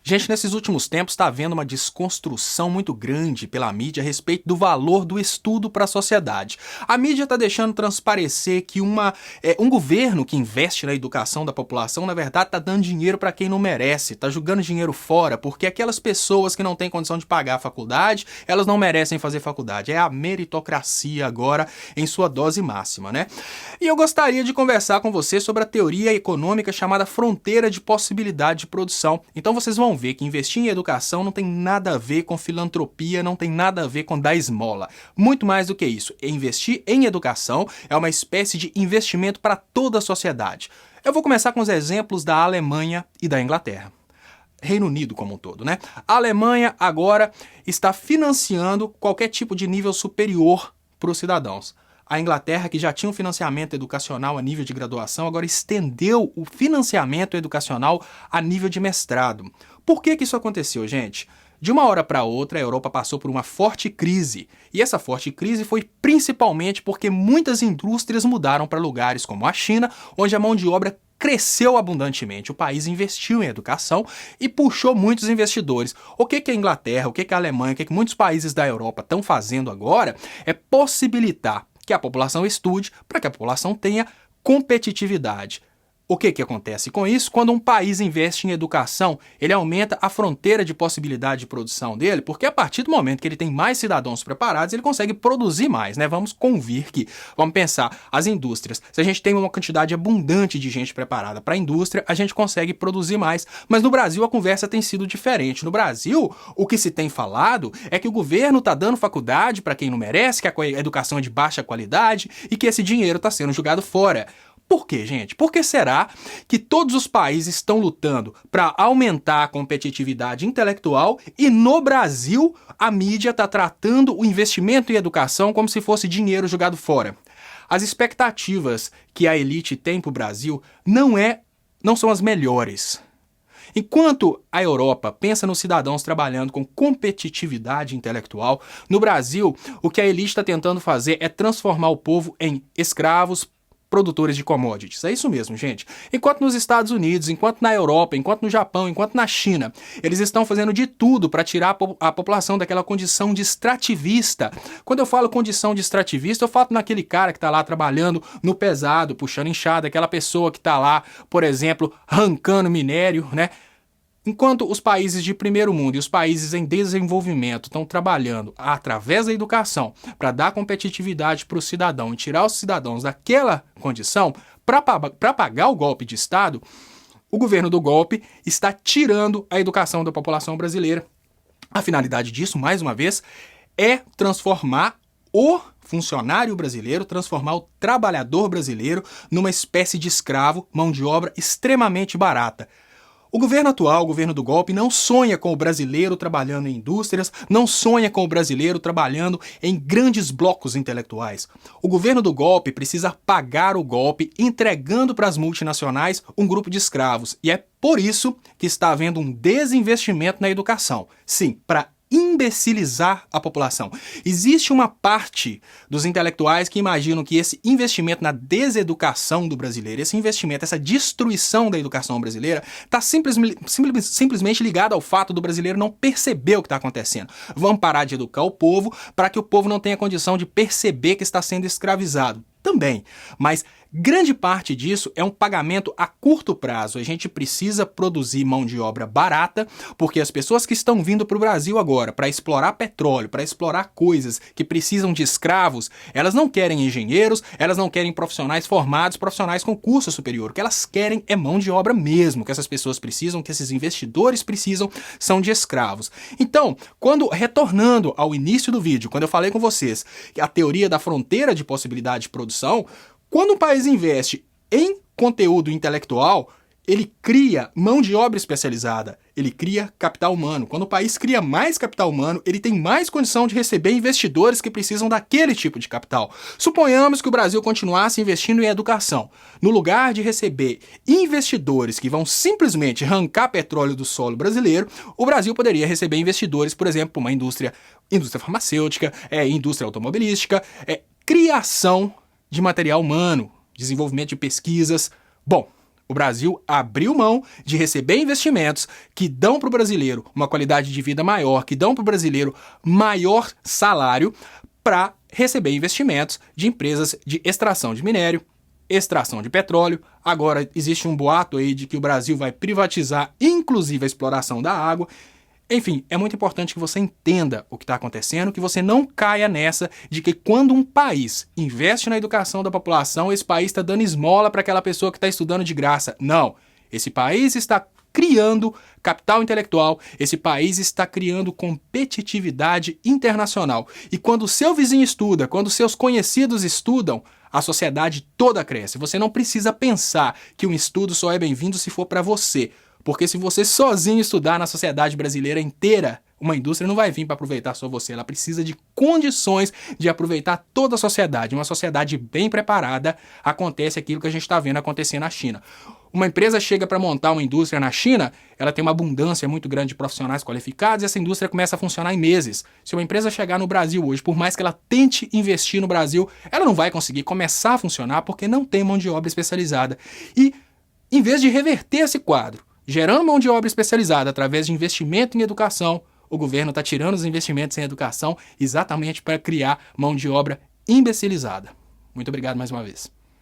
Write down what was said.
Gente, nesses últimos tempos está havendo uma desconstrução muito grande pela mídia a respeito do valor do estudo para a sociedade. A mídia está deixando transparecer que um governo que investe na educação da população, na verdade, está dando dinheiro para quem não merece, está jogando dinheiro fora, porque aquelas pessoas que não têm condição de pagar a faculdade, elas não merecem fazer faculdade. É a meritocracia agora em sua dose máxima, né? E eu gostaria de conversar com você sobre a teoria econômica chamada fronteira de possibilidade de produção. Então vocês vão ver que investir em educação não tem nada a ver com filantropia, não tem nada a ver com dar esmola. Muito mais do que isso. Investir em educação é uma espécie de investimento para toda a sociedade. Eu vou começar com os exemplos da Alemanha e da Inglaterra. Reino Unido como um todo, né? A Alemanha agora está financiando qualquer tipo de nível superior para os cidadãos. A Inglaterra, que já tinha um financiamento educacional a nível de graduação, agora estendeu o financiamento educacional a nível de mestrado. Por que isso aconteceu, gente? De uma hora para outra, a Europa passou por uma forte crise. E essa forte crise foi principalmente porque muitas indústrias mudaram para lugares como a China, onde a mão de obra cresceu abundantemente. O país investiu em educação e puxou muitos investidores. O que a Inglaterra, o que a Alemanha, o que muitos países da Europa estão fazendo agora é possibilitar que a população estude para que a população tenha competitividade. O que acontece com isso? Quando um país investe em educação, ele aumenta a fronteira de possibilidade de produção dele, porque a partir do momento que ele tem mais cidadãos preparados, ele consegue produzir mais, né? Vamos convir que, vamos pensar, as indústrias, se a gente tem uma quantidade abundante de gente preparada para a indústria, a gente consegue produzir mais. Mas no Brasil a conversa tem sido diferente. No Brasil, o que se tem falado é que o governo está dando faculdade para quem não merece, que a educação é de baixa qualidade e que esse dinheiro está sendo jogado fora. Por quê, gente? Por que será que todos os países estão lutando para aumentar a competitividade intelectual e no Brasil a mídia está tratando o investimento em educação como se fosse dinheiro jogado fora? As expectativas que a elite tem para o Brasil não são as melhores. Enquanto a Europa pensa nos cidadãos trabalhando com competitividade intelectual, no Brasil o que a elite está tentando fazer é transformar o povo em escravos, produtores de commodities. É isso mesmo, gente. Enquanto nos Estados Unidos, enquanto na Europa, enquanto no Japão, enquanto na China, eles estão fazendo de tudo para tirar a população daquela condição de extrativista. Quando eu falo condição de extrativista, eu falo naquele cara que está lá trabalhando no pesado, puxando enxada, aquela pessoa que está lá, por exemplo, arrancando minério, né? Enquanto os países de primeiro mundo e os países em desenvolvimento estão trabalhando através da educação para dar competitividade para o cidadão e tirar os cidadãos daquela condição para pagar o golpe de Estado, o governo do golpe está tirando a educação da população brasileira. A finalidade disso, mais uma vez, é transformar o funcionário brasileiro, transformar o trabalhador brasileiro numa espécie de escravo, mão de obra extremamente barata. O governo atual, o governo do golpe, não sonha com o brasileiro trabalhando em indústrias, não sonha com o brasileiro trabalhando em grandes blocos intelectuais. O governo do golpe precisa pagar o golpe entregando para as multinacionais um grupo de escravos. E é por isso que está havendo um desinvestimento na educação. Sim, para imbecilizar a população. Existe uma parte dos intelectuais que imaginam que esse investimento na deseducação do brasileiro, esse investimento, essa destruição da educação brasileira, está simplesmente ligado ao fato do brasileiro não perceber o que está acontecendo. Vamos parar de educar o povo para que o povo não tenha condição de perceber que está sendo escravizado. Também, mas grande parte disso é um pagamento a curto prazo. A gente precisa produzir mão de obra barata, porque as pessoas que estão vindo para o Brasil agora para explorar petróleo, para explorar coisas que precisam de escravos, elas não querem engenheiros, elas não querem profissionais formados, profissionais com curso superior. O que elas querem é mão de obra mesmo, que essas pessoas precisam, que esses investidores precisam, são de escravos. Então, retornando ao início do vídeo, quando eu falei com vocês que a teoria da fronteira de possibilidade de produção, quando um país investe em conteúdo intelectual, ele cria mão de obra especializada, ele cria capital humano. Quando o país cria mais capital humano, ele tem mais condição de receber investidores que precisam daquele tipo de capital. Suponhamos que o Brasil continuasse investindo em educação. No lugar de receber investidores que vão simplesmente arrancar petróleo do solo brasileiro, o Brasil poderia receber investidores, por exemplo, para uma indústria farmacêutica, indústria automobilística, criação de material humano, desenvolvimento de pesquisas. Bom, O Brasil abriu mão de receber investimentos que dão para o brasileiro uma qualidade de vida maior, que dão para o brasileiro maior salário, para receber investimentos de empresas de extração de minério, extração de petróleo. Agora existe um boato aí de que o Brasil vai privatizar inclusive a exploração da água. Enfim, é muito importante que você entenda o que está acontecendo, que você não caia nessa de que quando um país investe na educação da população, esse país está dando esmola para aquela pessoa que está estudando de graça. Não, esse país está criando capital intelectual, esse país está criando competitividade internacional. E quando o seu vizinho estuda, quando seus conhecidos estudam, a sociedade toda cresce. Você não precisa pensar que um estudo só é bem-vindo se for para você. Porque se você sozinho estudar na sociedade brasileira inteira, uma indústria não vai vir para aproveitar só você. Ela precisa de condições de aproveitar toda a sociedade. Uma sociedade bem preparada, acontece aquilo que a gente está vendo acontecer na China. Uma empresa chega para montar uma indústria na China, ela tem uma abundância muito grande de profissionais qualificados e essa indústria começa a funcionar em meses. Se uma empresa chegar no Brasil hoje, por mais que ela tente investir no Brasil, ela não vai conseguir começar a funcionar porque não tem mão de obra especializada. E, em vez de reverter esse quadro, gerando mão de obra especializada através de investimento em educação, o governo está tirando os investimentos em educação exatamente para criar mão de obra imbecilizada. Muito obrigado mais uma vez.